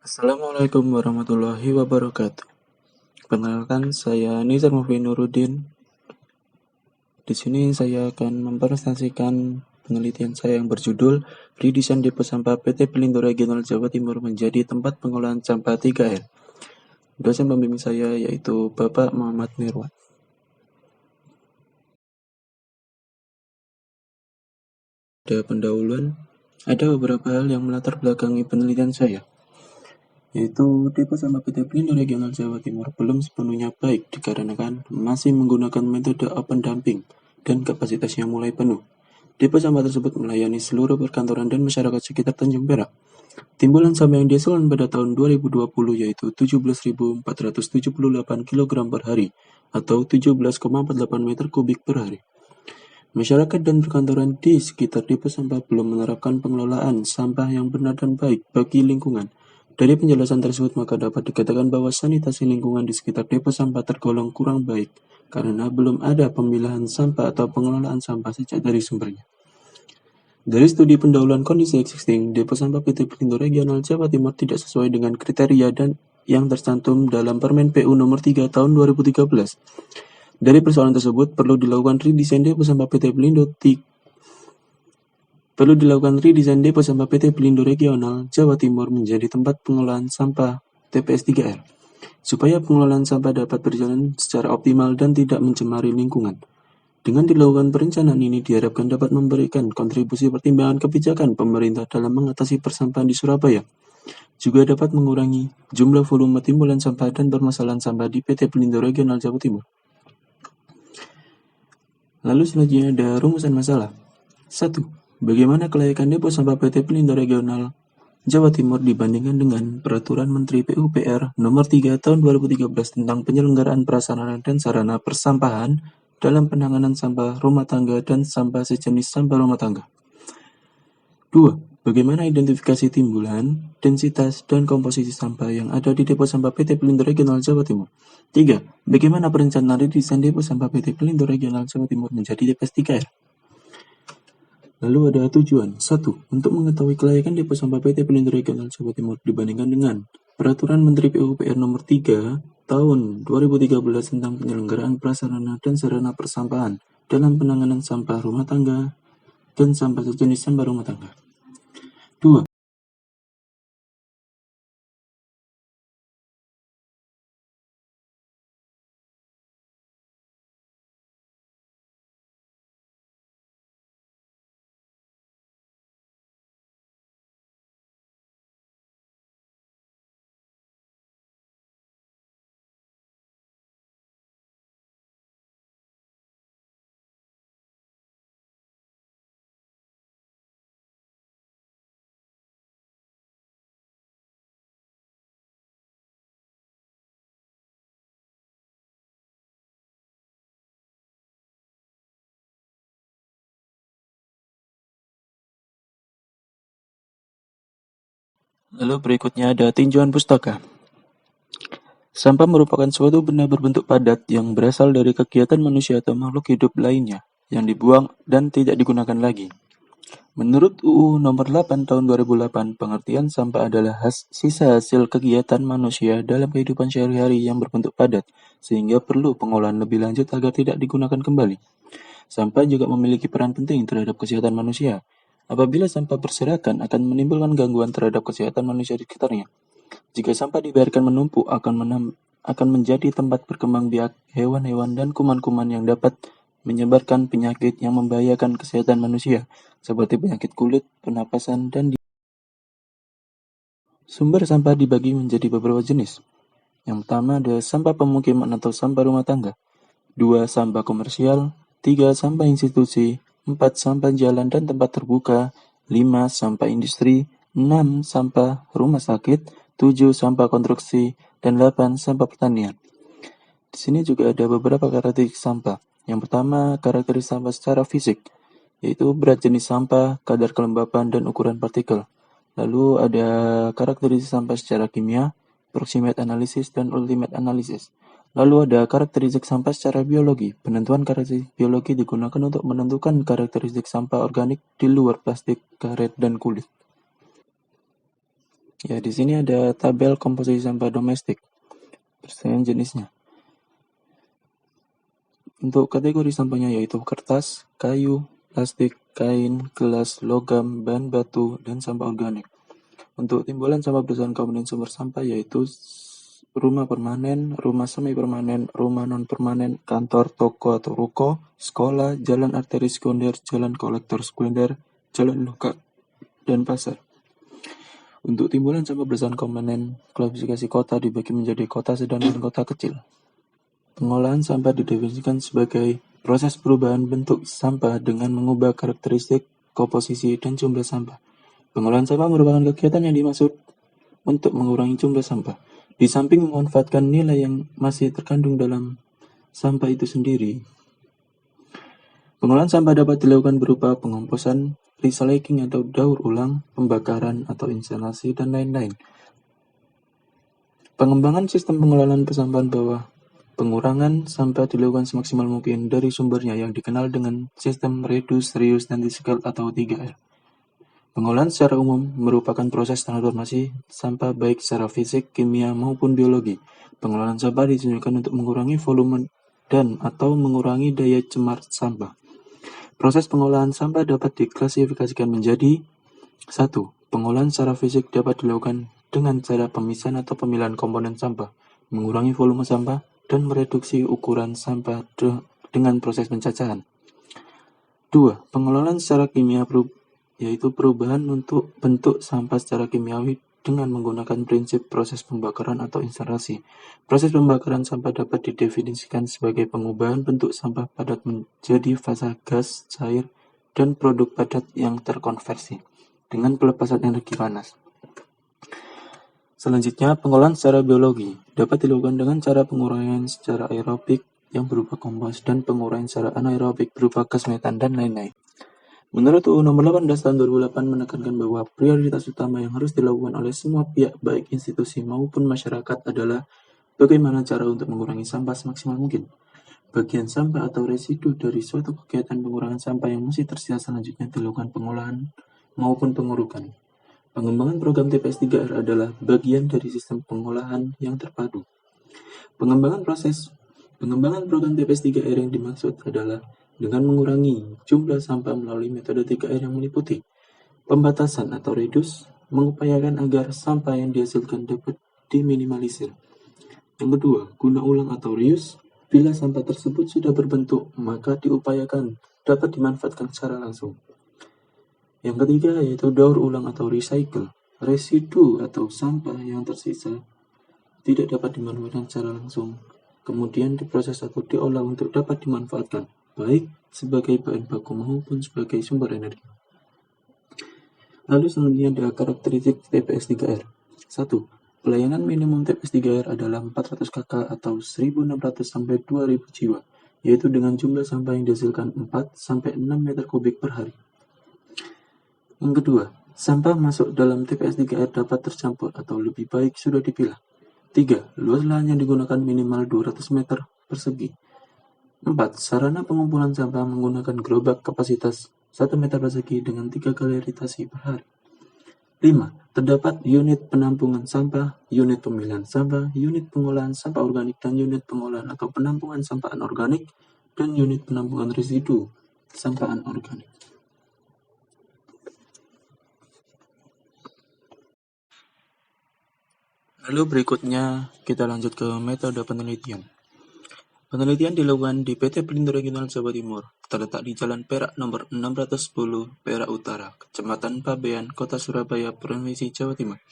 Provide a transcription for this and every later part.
Assalamualaikum warahmatullahi wabarakatuh. Perkenalkan, saya Nizar Mufli Nuruddin. Di sini saya akan mempresentasikan penelitian saya yang berjudul Redesain Depo Sampah PT Pelindo Regional Jawa Timur menjadi tempat pengolahan sampah 3R. Dosen pembimbing saya yaitu Bapak Muhammad Nirwan. Pada pendahuluan, ada beberapa hal yang melatar belakangi penelitian saya, yaitu depo sampah PT Pelindo Regional Jawa Timur belum sepenuhnya baik dikarenakan masih menggunakan metode open dumping dan kapasitasnya mulai penuh. Depo sampah tersebut melayani seluruh perkantoran dan masyarakat sekitar Tanjung Perak. Timbulan sampah yang dihasilkan pada tahun 2020 yaitu 17.478 kg per hari atau 17,48 meter kubik per hari. Masyarakat dan perkantoran di sekitar depo sampah belum menerapkan pengelolaan sampah yang benar dan baik bagi lingkungan. Dari penjelasan tersebut maka dapat dikatakan bahwa sanitasi lingkungan di sekitar depo sampah tergolong kurang baik karena belum ada pemilahan sampah atau pengelolaan sampah sejak dari sumbernya. Dari studi pendahuluan kondisi existing, depo sampah PT Pelindo Regional Jawa Timur tidak sesuai dengan kriteria dan yang tercantum dalam Permen PU nomor 3 tahun 2013. Dari persoalan tersebut, perlu dilakukan redesain depo sampah PT Pelindo Regional Jawa Timur menjadi tempat pengolahan sampah TPS 3R, supaya pengelolaan sampah dapat berjalan secara optimal dan tidak mencemari lingkungan. Dengan dilakukan perencanaan ini diharapkan dapat memberikan kontribusi pertimbangan kebijakan pemerintah dalam mengatasi persampahan di Surabaya. Juga dapat mengurangi jumlah volume timbulan sampah dan permasalahan sampah di PT Pelindo Regional Jawa Timur. Lalu selanjutnya ada rumusan masalah. 1. Bagaimana kelayakan depo sampah PT Pelindo Regional Jawa Timur dibandingkan dengan Peraturan Menteri PUPR Nomor 3 Tahun 2013 tentang penyelenggaraan prasarana dan sarana persampahan dalam penanganan sampah rumah tangga dan sampah sejenis sampah rumah tangga. 2. Bagaimana identifikasi timbulan, densitas, dan komposisi sampah yang ada di depo sampah PT Pelindo Regional Jawa Timur. 3. Bagaimana perencanaan redesain depo sampah PT Pelindo Regional Jawa Timur menjadi TPS 3R. Lalu ada tujuan. 1. Untuk mengetahui kelayakan depo sampah PT Pelindo Regional Jawa Timur dibandingkan dengan Peraturan Menteri PUPR Nomor 3 Tahun 2013 tentang penyelenggaraan prasarana dan sarana persampahan dalam penanganan sampah rumah tangga dan sampah sejenis sampah rumah tangga. 2. Lalu berikutnya ada tinjauan pustaka. Sampah merupakan suatu benda berbentuk padat yang berasal dari kegiatan manusia atau makhluk hidup lainnya yang dibuang dan tidak digunakan lagi. Menurut UU Nomor 8 Tahun 2008, pengertian sampah adalah sisa hasil kegiatan manusia dalam kehidupan sehari-hari yang berbentuk padat, sehingga perlu pengolahan lebih lanjut agar tidak digunakan kembali. Sampah juga memiliki peran penting terhadap kesehatan manusia. Apabila sampah berserakan akan menimbulkan gangguan terhadap kesehatan manusia di sekitarnya. Jika sampah dibiarkan menumpuk akan menjadi tempat berkembang biak hewan-hewan dan kuman-kuman yang dapat menyebarkan penyakit yang membahayakan kesehatan manusia, seperti penyakit kulit, pernapasan, dan sumber sampah dibagi menjadi beberapa jenis. Yang pertama ada sampah pemukiman atau sampah rumah tangga. 2. Sampah komersial. 3. Sampah institusi. 4. Sampah jalan dan tempat terbuka. 5. Sampah industri. 6. Sampah rumah sakit. 7. Sampah konstruksi. Dan 8. Sampah pertanian. Di sini juga ada beberapa karakteristik sampah. Yang pertama, karakteristik sampah secara fisik, yaitu berat jenis sampah, kadar kelembapan, dan ukuran partikel. Lalu ada karakteristik sampah secara kimia, proximate analysis, dan ultimate analysis. Lalu ada karakteristik sampah secara biologi. Penentuan karakteristik biologi digunakan untuk menentukan karakteristik sampah organik di luar plastik, karet, dan kulit. Ya, di sini ada tabel komposisi sampah domestik berdasarkan jenisnya. Untuk kategori sampahnya yaitu kertas, kayu, plastik, kain, gelas, logam, bahan batu, dan sampah organik. Untuk timbulan sampah berdasarkan komponen sumber sampah yaitu rumah permanen, rumah semi permanen, rumah non permanen, kantor, toko atau ruko, sekolah, jalan arteri sekunder, jalan kolektor sekunder, jalan loka, dan pasar. Untuk timbulan sampah berdasarkan komponen klasifikasi kota dibagi menjadi kota sedang dan kota kecil. Pengolahan sampah didefinisikan sebagai proses perubahan bentuk sampah dengan mengubah karakteristik, komposisi, dan jumlah sampah. Pengolahan sampah merupakan kegiatan yang dimaksud untuk mengurangi jumlah sampah. Di samping memanfaatkan nilai yang masih terkandung dalam sampah itu sendiri, pengolahan sampah dapat dilakukan berupa pengomposan, recycling atau daur ulang, pembakaran atau insinерasi, dan lain-lain. Pengembangan sistem pengelolaan persampahan bawah pengurangan sampah dilakukan semaksimal mungkin dari sumbernya yang dikenal dengan sistem reduce, reuse, dan recycle atau 3R. Pengolahan secara umum merupakan proses transformasi sampah baik secara fisik, kimia, maupun biologi. Pengolahan sampah ditunjukkan untuk mengurangi volume dan atau mengurangi daya cemar sampah. Proses pengolahan sampah dapat diklasifikasikan menjadi 1. Pengolahan secara fisik dapat dilakukan dengan cara pemisahan atau pemilihan komponen sampah, mengurangi volume sampah, dan mereduksi ukuran sampah dengan proses pencacahan. 2. Pengelolaan secara kimia yaitu perubahan untuk bentuk sampah secara kimiawi dengan menggunakan prinsip proses pembakaran atau incinerasi. Proses pembakaran sampah dapat didefinisikan sebagai pengubahan bentuk sampah padat menjadi fasa gas, cair, dan produk padat yang terkonversi dengan pelepasan energi panas. Selanjutnya, pengolahan secara biologi dapat dilakukan dengan cara penguraian secara aerobik yang berupa kompos dan penguraian secara anaerobik berupa gas metan dan lain-lain. Menurut UU Nomor 18 Tahun 2008 menekankan bahwa prioritas utama yang harus dilakukan oleh semua pihak baik institusi maupun masyarakat adalah bagaimana cara untuk mengurangi sampah semaksimal mungkin. Bagian sampah atau residu dari suatu kegiatan pengurangan sampah yang masih tersisa selanjutnya dilakukan pengolahan maupun pengurukan. Pengembangan program TPS 3R adalah bagian dari sistem pengolahan yang terpadu. Pengembangan program TPS 3R yang dimaksud adalah dengan mengurangi jumlah sampah melalui metode 3R yang meliputi pembatasan atau reduce, mengupayakan agar sampah yang dihasilkan dapat diminimalisir. Yang kedua, guna ulang atau reuse. Bila sampah tersebut sudah berbentuk, maka diupayakan dapat dimanfaatkan secara langsung. Yang ketiga yaitu daur ulang atau recycle. Residu atau sampah yang tersisa tidak dapat dimanfaatkan secara langsung, kemudian diproses atau diolah untuk dapat dimanfaatkan, baik sebagai bahan baku maupun sebagai sumber energi. Lalu selanjutnya ada karakteristik TPS 3R. 1. Pelayanan minimum TPS 3R adalah 400 KK atau 1.600 sampai 2.000 jiwa, yaitu dengan jumlah sampah yang dihasilkan 4 sampai 6 meter kubik per hari. Yang kedua, sampah masuk dalam TPS 3R dapat tercampur atau lebih baik sudah dipilah. 3. Luas lahan yang digunakan minimal 200 meter persegi. 4. Sarana pengumpulan sampah menggunakan gerobak kapasitas 1 meter persegi dengan 3 kali iritasi per hari. 5. Terdapat unit penampungan sampah, unit pemilihan sampah, unit pengolahan sampah organik, dan unit pengolahan atau penampungan sampah anorganik, dan unit penampungan residu sampah anorganik. Lalu berikutnya kita lanjut ke metode penelitian. Penelitian dilakukan di PT Pelindo Regional Jawa Timur, terletak di Jalan Perak nomor 610, Perak Utara, Kecamatan Pabean, Kota Surabaya, Provinsi Jawa Timur.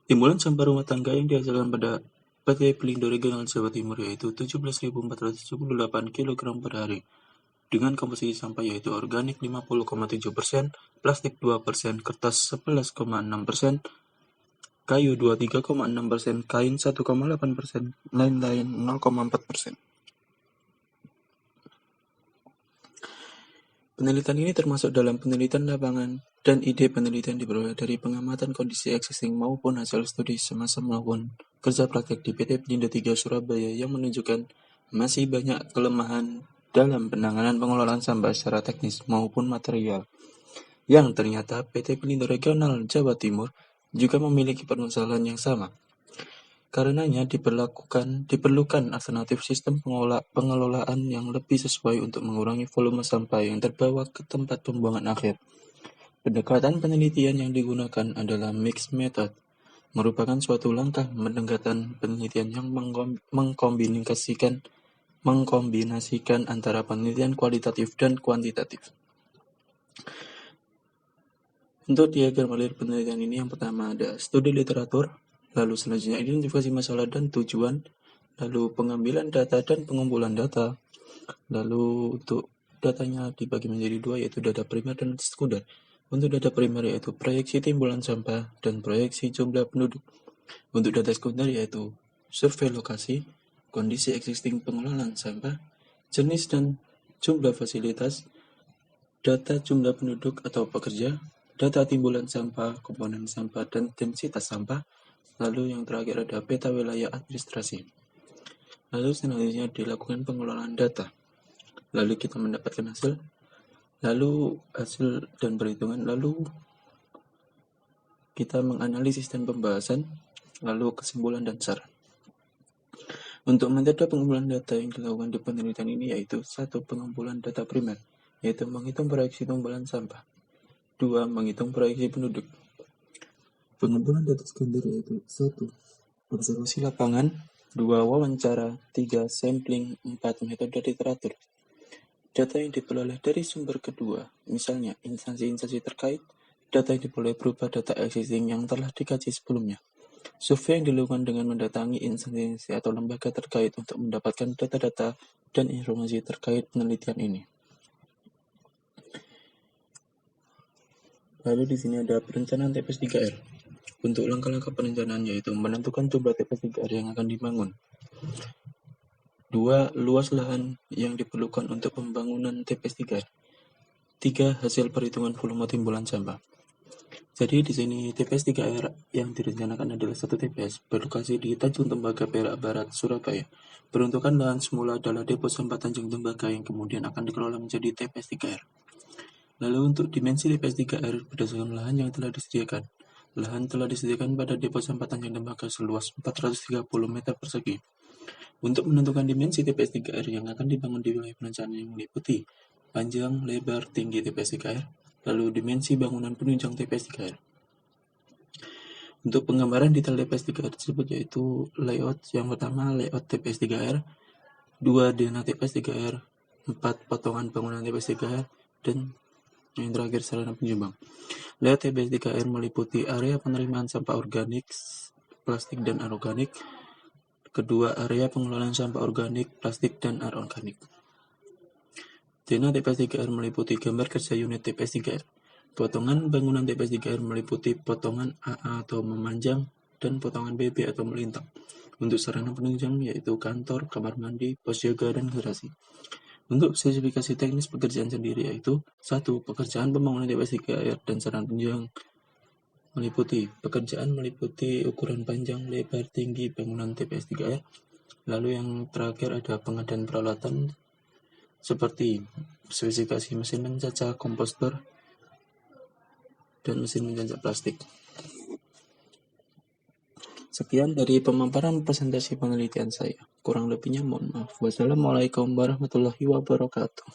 Timbulan sampah rumah tangga yang dihasilkan pada PT Pelindo Regional Jawa Timur yaitu 17.478 kg per hari, dengan komposisi sampah yaitu organik 50,7%, plastik 2%, kertas 11,6%, kayu 23,6%, kain 1,8%, lain-lain 0,4%. Penelitian ini termasuk dalam penelitian lapangan dan ide penelitian diperoleh dari pengamatan kondisi existing maupun hasil studi semasa melakukan kerja praktek di PT Pelindo 3 Surabaya yang menunjukkan masih banyak kelemahan dalam penanganan pengelolaan sampah secara teknis maupun material yang ternyata PT Pelindo Regional Jawa Timur juga memiliki permasalahan yang sama. Karenanya diperlukan alternatif sistem pengelolaan yang lebih sesuai untuk mengurangi volume sampah yang terbawa ke tempat pembuangan akhir. Pendekatan penelitian yang digunakan adalah mixed method, merupakan suatu langkah pendekatan penelitian yang mengkombinasikan antara penelitian kualitatif dan kuantitatif. Untuk diagram alur penelitian ini, yang pertama ada studi literatur, lalu selanjutnya identifikasi masalah dan tujuan, lalu pengambilan data dan pengumpulan data, lalu untuk datanya dibagi menjadi dua, yaitu data primer dan sekunder. Untuk data primer yaitu proyeksi timbulan sampah dan proyeksi jumlah penduduk. Untuk data sekunder yaitu survei lokasi, kondisi existing pengelolaan sampah, jenis dan jumlah fasilitas, data jumlah penduduk atau pekerja, data timbulan sampah, komponen sampah, dan densitas sampah. Lalu yang terakhir ada peta wilayah administrasi. Lalu selanjutnya dilakukan pengelolaan data. Lalu kita mendapatkan hasil dan perhitungan, lalu kita menganalisis dan pembahasan, lalu kesimpulan dan saran. Untuk metode pengumpulan data yang dilakukan di penelitian ini yaitu 1. Pengumpulan data primer, yaitu menghitung proyeksi timbulan sampah. 2. Menghitung proyeksi penduduk. Pengumpulan data sekunder yaitu 1. Observasi lapangan, 2. Wawancara, 3. Sampling, 4. Metode literatur. Data yang diperoleh dari sumber kedua, misalnya instansi-instansi terkait, data yang diperoleh berupa data existing yang telah dikaji sebelumnya. Survei yang dilakukan dengan mendatangi instansi atau lembaga terkait untuk mendapatkan data-data dan informasi terkait penelitian ini. Lalu di sini ada perencanaan TPS 3R. Untuk langkah-langkah perencanaan yaitu menentukan jumlah TPS 3R yang akan dibangun. 2. Luas lahan yang diperlukan untuk pembangunan TPS 3R. 3. Hasil perhitungan volume timbulan sampah. Jadi di sini TPS 3R yang direncanakan adalah satu TPS berlokasi di Tanjung Tembaga, Perak Barat, Surabaya. Peruntukan lahan semula adalah depo sampah Tanjung Tembaga yang kemudian akan dikelola menjadi TPS 3R. Lalu untuk dimensi TPS 3R berdasarkan lahan yang telah disediakan. Lahan telah disediakan pada depo sampah Tanjung Tembaga seluas 430 meter persegi. Untuk menentukan dimensi TPS 3R yang akan dibangun di wilayah perencanaan yang meliputi panjang, lebar, tinggi TPS 3R, lalu dimensi bangunan penunjang TPS 3R. Untuk penggambaran detail TPS 3R tersebut yaitu layout. Yang pertama layout TPS 3R, 2 dana TPS 3R, 4 potongan bangunan TPS 3R, dan yang terakhir sarana penyumbang. Layout TPS 3R meliputi area penerimaan sampah organik, plastik, dan anorganik. Kedua, area pengelolaan sampah organik, plastik, dan anorganik. Dana TPS 3R meliputi gambar kerja unit TPS 3R. Potongan bangunan TPS 3R meliputi potongan AA atau memanjang dan potongan BB atau melintang. Untuk sarana penunjang yaitu kantor, kamar mandi, pos jaga, dan garasi. Untuk spesifikasi teknis pekerjaan sendiri yaitu 1. Pekerjaan pembangunan TPS 3R dan sarana penunjang meliputi ukuran panjang, lebar, tinggi bangunan TPS 3R. Lalu yang terakhir ada pengadaan peralatan seperti spesifikasi mesin mencacah, komposter, dan mesin mencacah plastik. Sekian dari pemaparan presentasi penelitian saya. Kurang lebihnya mohon maaf. Wassalamualaikum warahmatullahi wabarakatuh.